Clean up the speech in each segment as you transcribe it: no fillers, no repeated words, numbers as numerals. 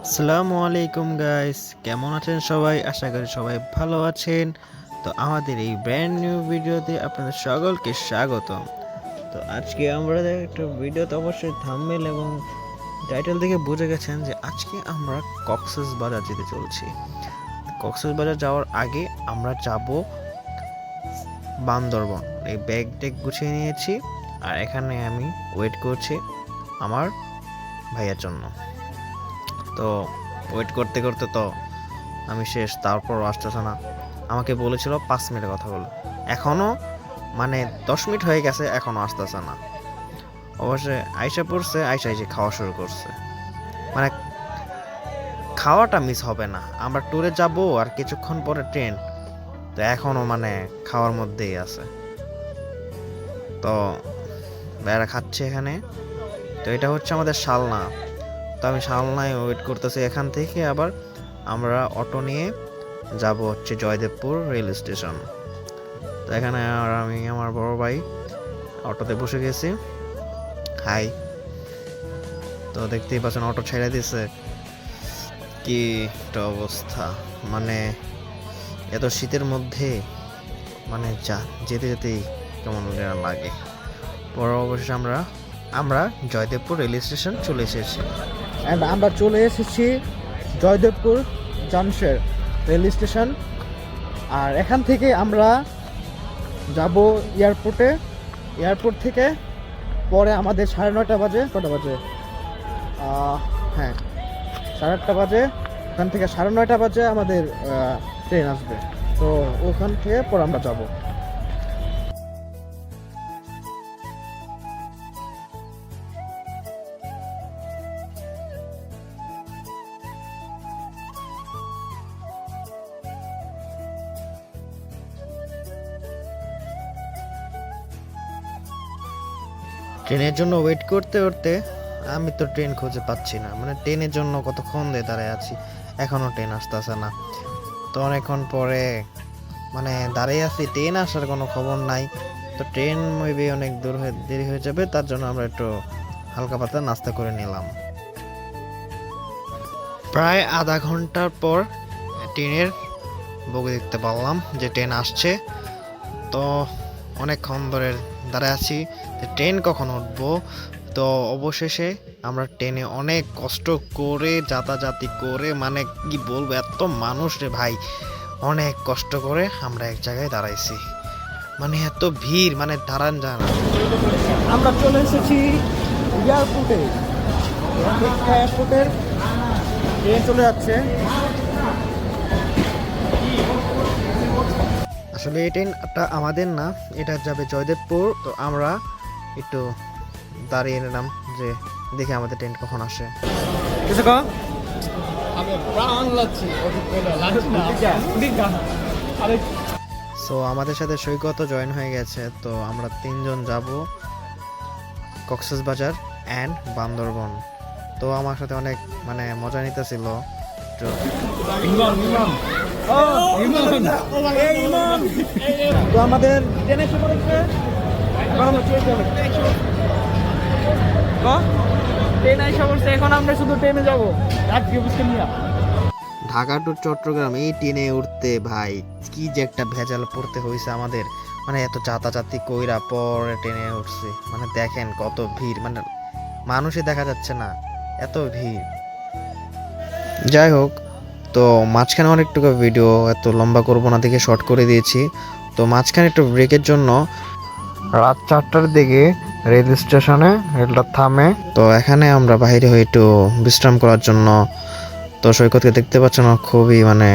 আসসালামু আলাইকুম গাইস, কেমন আছেন সবাই? আশা করি সবাই ভালো আছেন। তো আমাদের এই ব্র্যান্ড নিউ ভিডিওতে আপনাদের সকলকে স্বাগতম। তো আজকে আমরা একটা ভিডিওতে অবশ্যই থাম্বনেল এবং টাইটেল দেখে বুঝে গেছেন যে আজকে আমরা কক্সবাজার যেতে চলছি। কক্সবাজার যাওয়ার আগে আমরা যাব বান্দরবন। এই ব্যাগ ট্যাগ গুছিয়ে নিয়েছি, আর এখানে আমি ওয়েট করছি আমার ভাইয়ার জন্য। তো ওয়েট করতে করতে তো আমি শেষ, তারপর আসতেছে না। আমাকে বলেছিল 5 মিনিটের কথা বলে, এখনও মানে 10 মিনিট হয়ে গেছে, এখনও আসতেছে না। অবশ্যই আইসা পড়ছে, আইসা এসে খাওয়া শুরু করছে। মানে খাওয়াটা মিস হবে না, আমরা ট্যুরে যাব আর কিছুক্ষণ পরে ট্রেন, তো এখনও মানে খাওয়ার মধ্যেই আছে। তো বেড়া খাচ্ছে এখানে। তো এটা হচ্ছে আমাদের শালনা। তো আমি শালনায় ওয়েট করতেছি। এখান থেকে আবার আমরা অটো নিয়ে যাব হচ্ছে জয়দেবপুর রেল স্টেশন। তো এখানে আর আমি আমার বড় ভাই অটোতে বসে গেছি। হাই। তো দেখতেই পাচ্ছেন অটো ছেড়ে দিছে। কি একটা অবস্থা, মানে এত শীতের মধ্যে মানে যেতে যেতেই কেমন যেন লাগে। পরে অবশেষে আমরা জয়দেবপুর রেল স্টেশন চলে এসেছি। আমরা চলে এসেছি জয়দেবপুর জামশের রেল স্টেশন। আর এখান থেকে আমরা যাব এয়ারপোর্টে। এয়ারপোর্ট থেকে পরে আমাদের 9:30 বাজে, কটা বাজে, হ্যাঁ 8:30 বাজে, ওখান থেকে 9:30 বাজে আমাদের ট্রেন আসবে। তো ওখান থেকে পরে আমরা যাব। ট্রেনের জন্য ওয়েট করতে করতে আমি তো ট্রেন খুঁজে পাচ্ছি না, মানে ট্রেনের জন্য কতক্ষণ দিয়ে দাঁড়ায় আছি, এখনও ট্রেন আসতেছে না। তো অনেকক্ষণ পরে মানে দাঁড়িয়ে আছি, ট্রেন আসার কোনো খবর নাই। তো ট্রেন মেবি অনেক দেরি হয়ে যাবে, তার জন্য আমরা একটু হালকা পাতলা নাস্তা করে নিলাম। প্রায় আধা ঘন্টার পর ট্রেনের বগি দেখতে পারলাম যে ট্রেন আসছে। তো অনেকক্ষণ ধরে দাঁড়ায় আছি যে ট্রেন কখন উঠবো। তো অবশেষে আমরা ট্রেনে অনেক কষ্ট করে যাতাযাতি করে, মানে কি বলবো, এত মানুষ রে ভাই, অনেক কষ্ট করে আমরা এক জায়গায় দাঁড়াইছি। মানে এত ভিড়, মানে দাঁড়ান যায় না। আমরা চলে এসেছি এয়ারপোর্টে। এয়ারপোর্টের ট্রেন চলে যাচ্ছে। আসলে এই ট্রেনটা আমাদের না, এটা যাবে জয়দেবপুর। তো আমরা একটু দাঁড়িয়ে নিলাম যে দেখি আমাদের ট্রেন কখন আসে। কিছু কম সো আমাদের সাথে সৈকতও জয়েন হয়ে গেছে। তো আমরা 3জন যাব কক্সবাজার অ্যান্ড বান্দরবন। তো আমার সাথে অনেক মানে মজা নিতেছিল। তো তো আমাদের ট্রেন এসে পড়েছে। এখন আমরা ট্রেন এসে পড়ছে, এখন আমরা শুধু ট্রেনে যাবো। আজকে বুঝতে নিয়ে ঢাকা টু চট্টগ্রাম এই ট্রেনে উঠতে ভাই কি যে একটা ভেজাল পড়তে হয়েছে আমাদের। মানে এত যাতাযাতি কইরা পরে ট্রেনে উঠছি, মানে দেখেন কত ভিড়, মানে মানুষই দেখা যাচ্ছে না, এত ভিড়। যাই হোক, তো মাঝখানে অনেকটুকু ভিডিও এত লম্বা করবো না দেখে শর্ট করে দিয়েছি। তো মাঝখানে একটু ব্রেকের জন্য রাত 4টার দিকে রেল স্টেশনে রেলটা থামে। তো এখানে আমরা বাইরে হয়ে একটু বিশ্রাম করার জন্য। তো সৈকতকে দেখতে পাচ্ছ না, খুবই মানে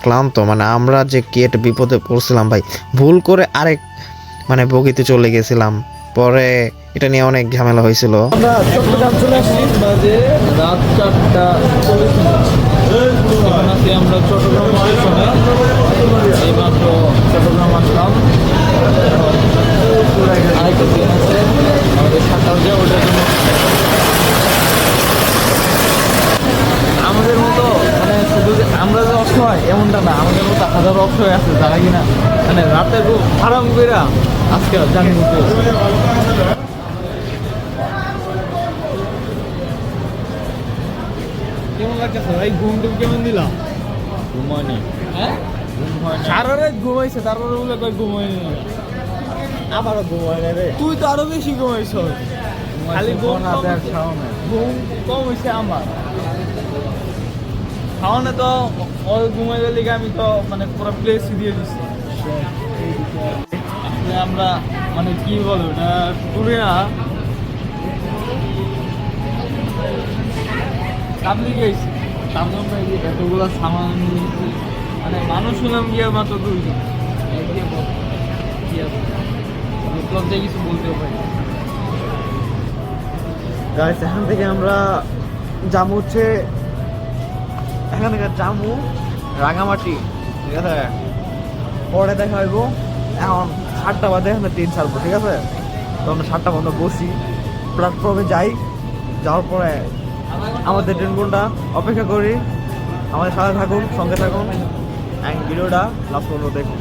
ক্লান্ত। মানে আমরা যে কি একটা বিপদে পড়ছিলাম ভাই, ভুল করে আরেক মানে বগিতে চলে গেছিলাম, পরে এটা নিয়ে অনেক ঝামেলা হয়েছিল। আমরা চট্টগ্রাম চলে আসছি, বাজে রাত 4:40। এখন আছি আমরা চট্টগ্রাম স্টেশনে। এইমাত্র চট্টগ্রাম আসলাম। আরেকটা ট্রেন আছে আমাদের 7টা বাজে, ওটার জন্য আমাদের মতো মানে শুধু যে আমরা যে অসহায় এমনটা না, আমাদের মতো হাজারো অসহায় আছে যারা কিনা মানে রাতের আরাম করে আজকে জানি করতে। কেমন লাগতেছে ভাই? ঘুম টুম কেমন দিলাম? ঘুমানি হ্যাঁ, ঘুম হয় না। সারা রাত ঘুমাইছে, তারপরে বলে কই ঘুমাইনি। আবারও ঘুমায় না রে। তুই তো আরো বেশি ঘুমাইছ। খালি ঘুম না কম দেখ হইছে। খাও না। ঘুম কম হয়েছে আমার। খাওয়ানো তো ওই ঘুমাই গেলে আমি তো মানে পুরো প্লেস দিয়ে দিচ্ছি। আসলে আমরা মানে কি বলবো এটা টুরে না, তাবলিগ গেছি। তাবলিগ আমরা এই যে এতগুলো সামান নিয়ে এসেছি। মানে মানুষ হলাম গিয়ে মাত্র 2 জন। এই যে কি আছে লজ্জায় কিছু বলতেও পারি না। গাইস এখান থেকে আমরা জামু হচ্ছে, এখান থেকে জামু রাঙামাটি, ঠিক আছে? পরে দেখা হইব। এখন 7টা বাজে, এখন ট্রেন ছাড়বো, ঠিক আছে? তো আমরা 7টা পর্যন্ত বসি, প্ল্যাটফর্মে যাই। যাওয়ার পরে আমাদের ট্রেন কোনটা অপেক্ষা করি। আমাদের সাথে থাকুন, সঙ্গে থাকুন, ভিডিওটা লাস্ট পর্যন্ত দেখুন।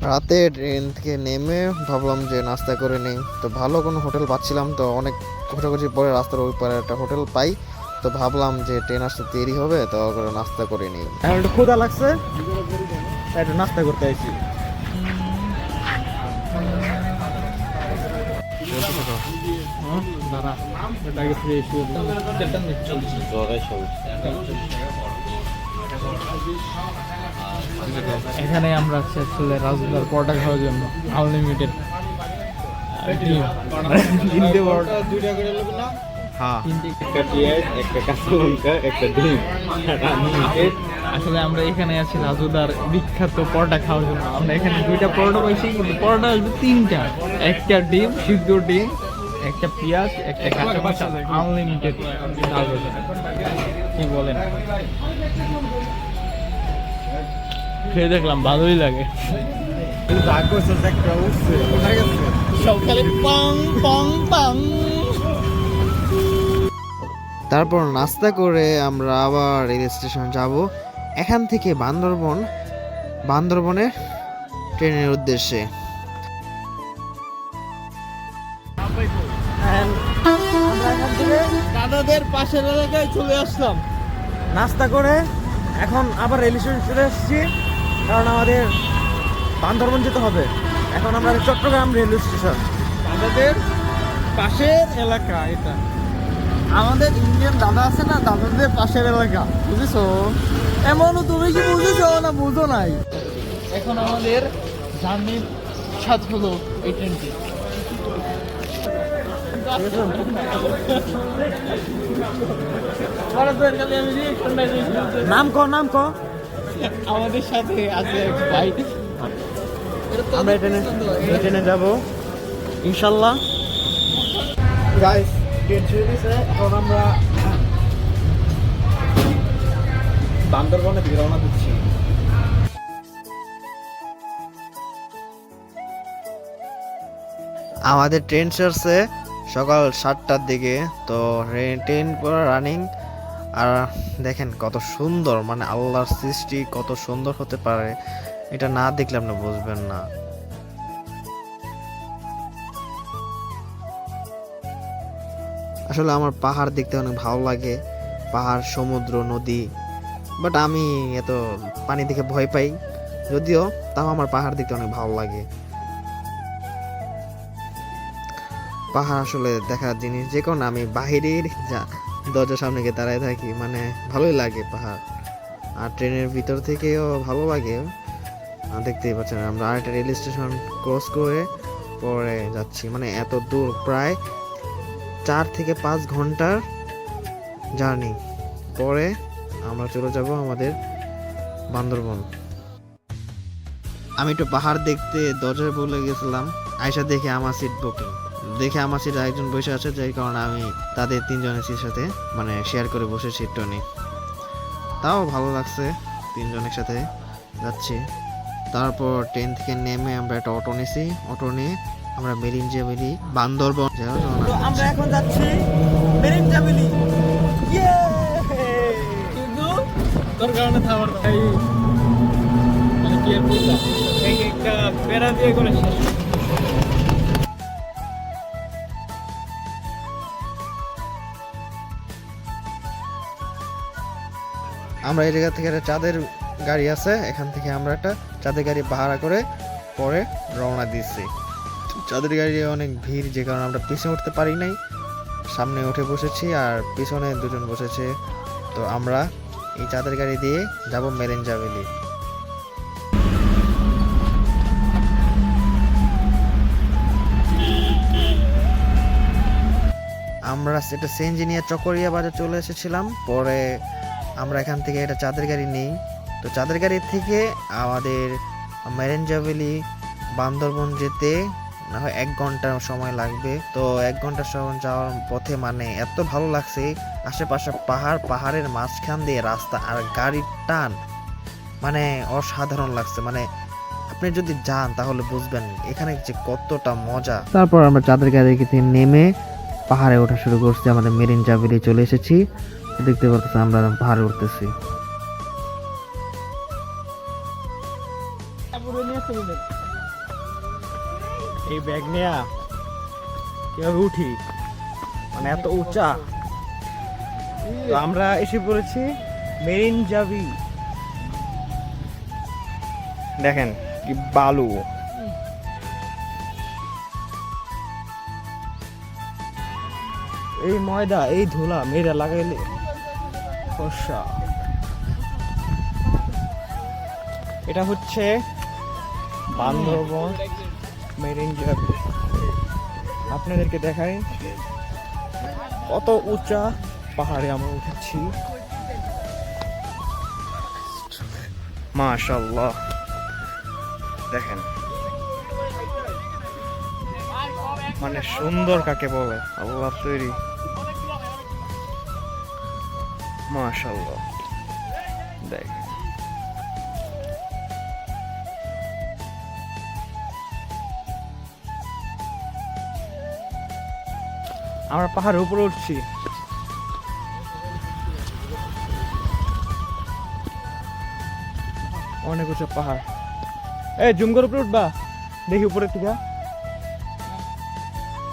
রাতে ট্রেন থেকে নেমে ভাবলাম যে নাস্তা করে নেই, তো ভালো কোনো হোটেল পাচ্ছিলাম, তো অনেক খোঁজাখুঁজির পরে রাস্তার ওই পারে একটা হোটেল পাই, তো ভাবলাম যে ট্রেন আসতে দেরি হবে, তো করে নাস্তা করে নিই। এখন একটু ক্ষুধা লাগছে, তাই একটু নাস্তা করতে আইছি। দাঁড়া, এটা আগে ফ্রেশ হয়ে এখানে আমরা আসলে রাজুদার পরোটা খাওয়ার জন্য আনলিমিটেড তিনটে পরোটা, 2টা করে নেব না? হ্যাঁ, একটা পেঁয়াজ, একটা কাঁচা লঙ্কা, একটা ডিম, আনলিমিটেড। আসলে আমরা এখানে আছি রাজুদার বিখ্যাত পরোটা খাওয়ার জন্য। আমরা এখানে 2টা পরোটা পাইছি, কিন্তু পরোটা আসবে 3টা, একটা ডিম, সিদ্ধ ডিম, একটা পেঁয়াজ, একটা কাঁচা মরিচ, আনলিমিটেড। কি বলেন? খেয়ে দেখলাম ভালোই লাগে। সকালে পাং পাং পাং। তারপর নাস্তা করে আমরা আবার রেল স্টেশন যাব, এখান থেকে বান্দরবনে ট্রেনের উদ্দেশ্যে। আমরা এখান থেকে দাদাদের পাশের এলাকায় চলে আসলাম। নাস্তা করে এখন আবার রেল স্টেশন চলে এসেছি, কারণ আমাদের বান্দরবন যেতে হবে। এখন আমরা চট্টগ্রাম রেলওয়ে স্টেশন। দাদাদের পাশের এলাকা এটা। আমাদের ইন্ডিয়ান দাদা আছে না, দাদাদের পাশের এলাকা, বুঝেছো? এমনও তুমি কি বুঝেছো না বুঝো নাই? এখন আমাদের জার্নির সাথ হলো এই ট্রেনটি। নাম ক আমাদের সাথে আছে এক ভাই। আমরা ট্রেনে যাব ইনশাল্লাহ। গাইস ট্রেন ছেড়ে দিয়েছে, এখন আমরা বান্দরবনে দিকে রওনা দিচ্ছি। আমাদের ট্রেন ছাড়ছে সকাল 7টার দিকে, তো ট্রেন পুরো রানিং। আর দেখেন কত সুন্দর, মানে আল্লাহর সৃষ্টি কত সুন্দর হতে পারে, এটা না দেখলে আপনি বুঝবেন না। আসলে আমার পাহাড় দেখতে অনেক ভালো লাগে, পাহাড়, সমুদ্র, নদী, বাট আমি এত পানি দেখে ভয় পাই, যদিও তাও আমার পাহাড় দেখতে অনেক ভালো লাগে। পাহাড় আসলে দেখার জিনিস, যে কারণে আমি বাহিরের দরজার সামনে গিয়ে দাঁড়ায় থাকি, মানে ভালোই লাগে পাহাড়। আর ট্রেনের ভিতর থেকেও ভালো লাগে। দেখতেই পাচ্ছেন আমরা আরেকটা রেল স্টেশন ক্রস করে পরে যাচ্ছি, মানে এত দূর, প্রায় 4 থেকে 5 ঘন্টার জার্নি। পরে আমরা চলে যাব আমাদের বান্দরবন। আমি একটু পাহাড় দেখতে দরজায় বলে গেছিলাম, আয়সা দেখে আমার সিট বুকিং, দেখে আমার সিট একজন বসে আছে, যাই কারণে আমি তাদের 3 জনের সিট সাথে মানে শেয়ার করে বসে সিটটা নিই। তাও ভালো লাগছে, 3 জনের সাথে যাচ্ছি। তারপর ট্রেন থেকে নেমে আমরা একটা অটো নিছি, অটো নিয়ে আমরা মেরিনজাবিলি বান্দরবন তো আমরা এখন যাচ্ছি মেরিনজাবিলি। ইয়ে তোর কারণে থামার এই মানে কি আর বললাম এই একটা পেরা দিয়ে করে শেষ আমরা এই জায়গা থেকে একটা চাঁদের গাড়ি আছে, এখান থেকে আমরা একটা চাঁদের গাড়ি ভাড়া করে পরে রওনা দিচ্ছি। চাঁদের গাড়ি অনেক ভিড়, যে কারণে আমরা পিছনে উঠতে পারি নাই, সামনে উঠে বসেছি আর পিছনে দুজন বসেছে। তো আমরা এই চাঁদের গাড়ি দিয়ে যাব মেরেঞ্জা ভ্যালি। আমরা সেটা সিএনজি নিয়ে চকরিয়া বাজার চলে এসেছিলাম, পরে আমরা এখান থেকে একটা চাঁদের গাড়ি নিই। তো চাঁদের গাড়ি থেকে আমাদের মেরেঞ্জা ভ্যালি বান্দরবন যেতে না হয় 1 ঘন্টা সময় লাগবে। তো 1 ঘন্টা সময় যাওয়ার পথে মানে এত ভালো লাগছে, আশেপাশে পাহাড়, পাহাড়ের মাঝখান দিয়ে রাস্তা আর গাড়ির টান, মানে অসাধারণ লাগছে। মানে আপনি যদি যান তাহলে বুঝবেন এখানে যে কতটা মজা। তারপর আমরা চাঁদের গাড়ি থেকে নেমে পাহাড়ে ওঠা শুরু করছি, আমাদের মেরিঞ্জা ভ্যালি চলে এসেছি। দেখতে পাচ্ছেন আমরা পাহাড়ে উঠতেছি। এই ব্যাগ নিয়ে কিভাবে উঠি, মানে এত উঁচা। তো আমরা এসে পড়েছি মেরিঞ্জা ভ্যালি। দেখেন কি বালু, এই ময়দা, এই ধুলা মেয়েরা লাগাইলে ফর্সা। এটা হচ্ছে বান্দরবন মেরিঞ্জা ভ্যালি। আপনাদেরকে দেখাই কত উঁচা পাহাড়ে আমরা উঠেছি। মাশাআল্লাহ, দেখেন মানে সুন্দর কাকে বলে, আল্লাহ তৈরি। মাশাআল্লাহ, দেখ আমরা পাহাড়ের উপরে উঠছি। অনেক উঁচু পাহাড়। এই জুমগর উপরে উঠবা, দেখি উপরে থেকে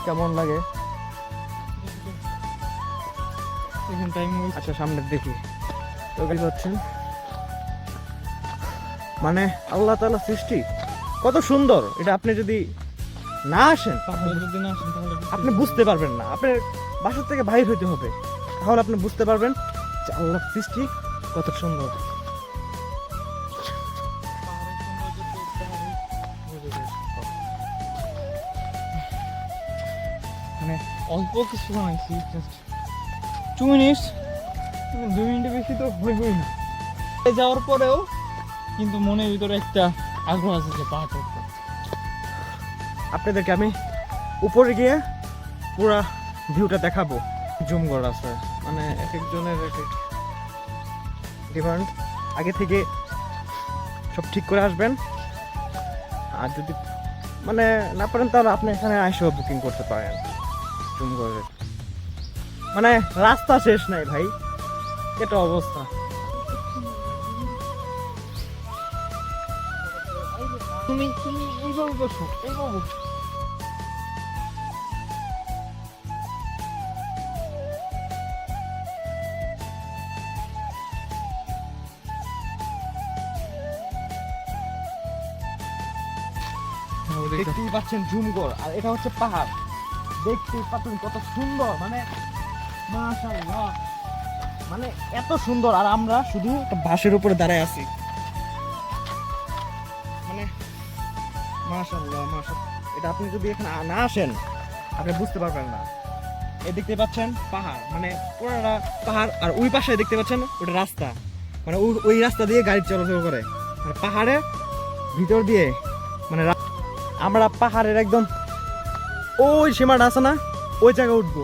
কেমন লাগে। আচ্ছা সামনে দেখি। তো হচ্ছে মানে আল্লাহ তাআলা সৃষ্টি কত সুন্দর, এটা আপনি যদি না আসেন আপনি বুঝতে পারবেন না। আপনার বাসা থেকে বাইরে হইতে হবে, তাহলে আপনি বুঝতে পারবেন যে আল্লাহর সৃষ্টি কত সুন্দর। মানে অল্প কিছু বানাইছি, 2 মিনিট, 2 মিনিটের বেশি তো হইবই না। যাওয়ার পরেও কিন্তু মনের ভিতরে একটা আগ্রহ আছে যে পাহাড় উঠতে। আপনাদেরকে আমি উপরে গিয়ে পুরা ভিউটা দেখাবো। জুমগড় আছে, মানে এক একজনের এক এক ডিমান্ড। আগে থেকে সব ঠিক করে আসবেন, আর যদি মানে না পারেন তাহলে আপনি এখানে এসেও বুকিং করতে পারেন। জুমগড়ের মানে রাস্তা শেষ নাই ভাই, এটা অবস্থা। তুমি এইভাবে বসো, এইভাবে দেখতেই পাচ্ছেন জুমগড়, আর এটা হচ্ছে পাহাড়। দেখতেই পাচ্ছেন কত সুন্দর, মানে মাশাআল্লাহ, মানে এত সুন্দর। আর আমরা শুধু একটা বাঁশের উপরে দাঁড়ায় আছি, মানে মাশাআল্লাহ মাশাআল্লাহ। এটা আপনি যদি এখানে না আসেন আপনি বুঝতে পারবেন না। এই দেখতে পাচ্ছেন পাহাড়, মানে পুরোটা পাহাড়, আর ওই পাশে দেখতে পাচ্ছেন ওটা রাস্তা, মানে ওই রাস্তা দিয়ে গাড়ি চলাচল করে, মানে পাহাড়ের ভিতর দিয়ে। মানে আমরা পাহাড়ের একদম ওই সীমাটা আছে না, ওই জায়গায় উঠবো,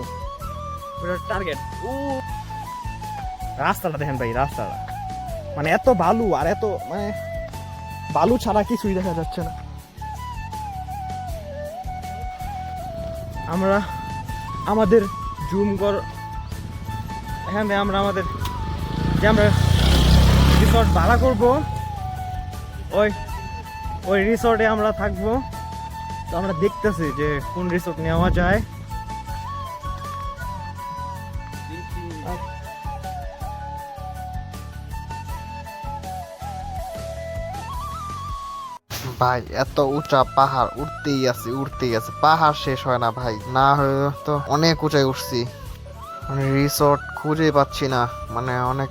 ওটা টার্গেট। ও রাস্তাটা দেখেন ভাই, রাস্তাটা মানে এত বালু, আর এত মানে বালু ছাড়া কিছুই দেখা যাচ্ছে না। আমরা আমাদের জুমগড় এখানে আমরা আমাদের ক্যামেরা রিসর্ট ভাড়া করব, ওই ওই রিসর্টে আমরা থাকবো। তো আমরা দেখতেছি যে কোন রিসর্ট নেওয়া যায়। ভাই এত উঁচা পাহাড়, উঠতেই আছে, পাহাড় শেষ হয় না ভাই, না হয়ে তো অনেক উঁচাই উঠছি, মানে রিসর্ট খুঁজেই পাচ্ছি না, মানে অনেক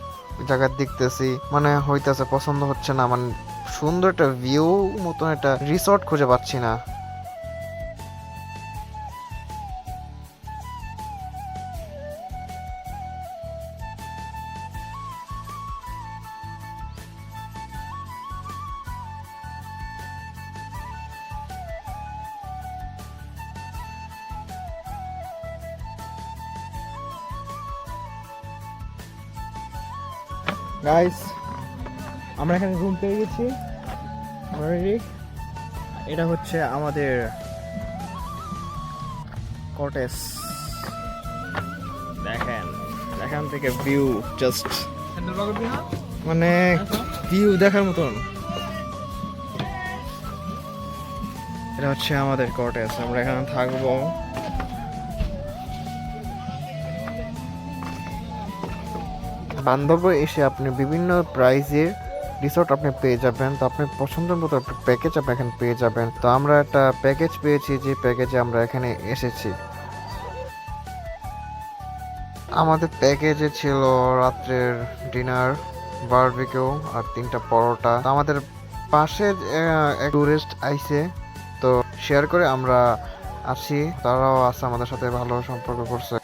জায়গা দেখতেছি, মানে হইতেছে পছন্দ হচ্ছে না, মানে সুন্দর একটা ভিউ মতন একটা রিসর্ট খুঁজে পাচ্ছি না। গাইস, আমরা এখানে রুম পেয়ে গেছি অলরেডি। এটা হচ্ছে আমাদের কটেজ। দেখেন এখান থেকে ভিউ জাস্ট মানে ভিউ দেখার মতন। এটা হচ্ছে আমাদের কটেজ, আমরা এখানে থাকবো। বান্ধবে এসে আপনি বিভিন্ন প্রাইজের রিসোর্ট আপনি পেয়ে যাবেন, তো আপনি পছন্দের মতো প্যাকেজ আপনি এখানে পেয়ে যাবেন। তো আমরা একটা প্যাকেজ পেয়েছি, যে প্যাকেজে আমরা এখানে এসেছি। আমাদের প্যাকেজে ছিল রাত্রের ডিনার, বারবিকিউ আর 3টা পরোটা। তো আমাদের পাশে এক টুরিস্ট আইছে, তো শেয়ার করে আমরা আছি, তারাও আছে আমাদের সাথে, ভালো সম্পর্ক করছে।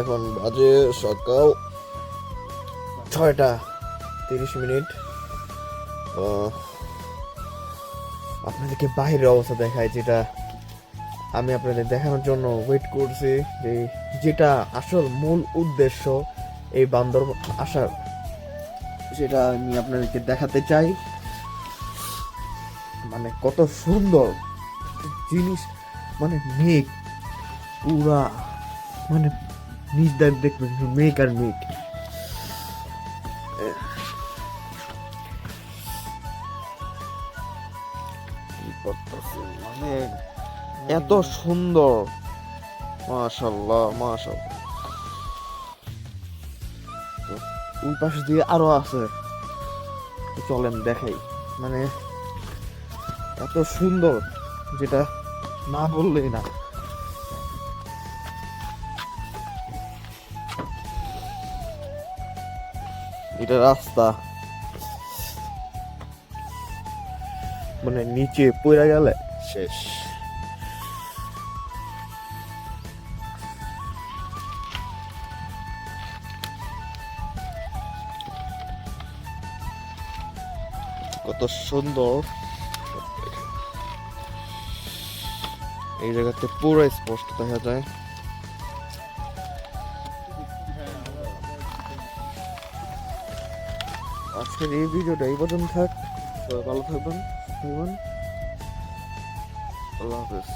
এখন বাজে সকাল 6:30। আপনাদেরকে বাইরের অবস্থা দেখায়, যেটা আমি আপনাদের দেখানোর জন্য ওয়েট করছি, যে যেটা আসল মূল উদ্দেশ্য এই বান্দরবন আসার, সেটা আমি আপনাদেরকে দেখাতে চাই। মানে কত সুন্দর জিনিস, মানে মেঘ পুরা, মানে নিজ দেখ দেখবেন মেঘ আর মেঘ। মানে এত সুন্দর, মাশাআল্লাহ মাশাআল্লাহ। ওই পাশ দিয়ে আরো আছে, চলেন দেখাই। মানে এত সুন্দর, যেটা না বললেই না। এটা রাস্তা, মানে নিচে পড়ে গেলে শেষ। কত সুন্দর, এই জায়গাতে পুরো স্পষ্ট দেখা যায়। আজকের এই ভিডিওটা এই পর্যন্ত থাক, ভালো থাকবেন, আল্লাহ হাফেজ।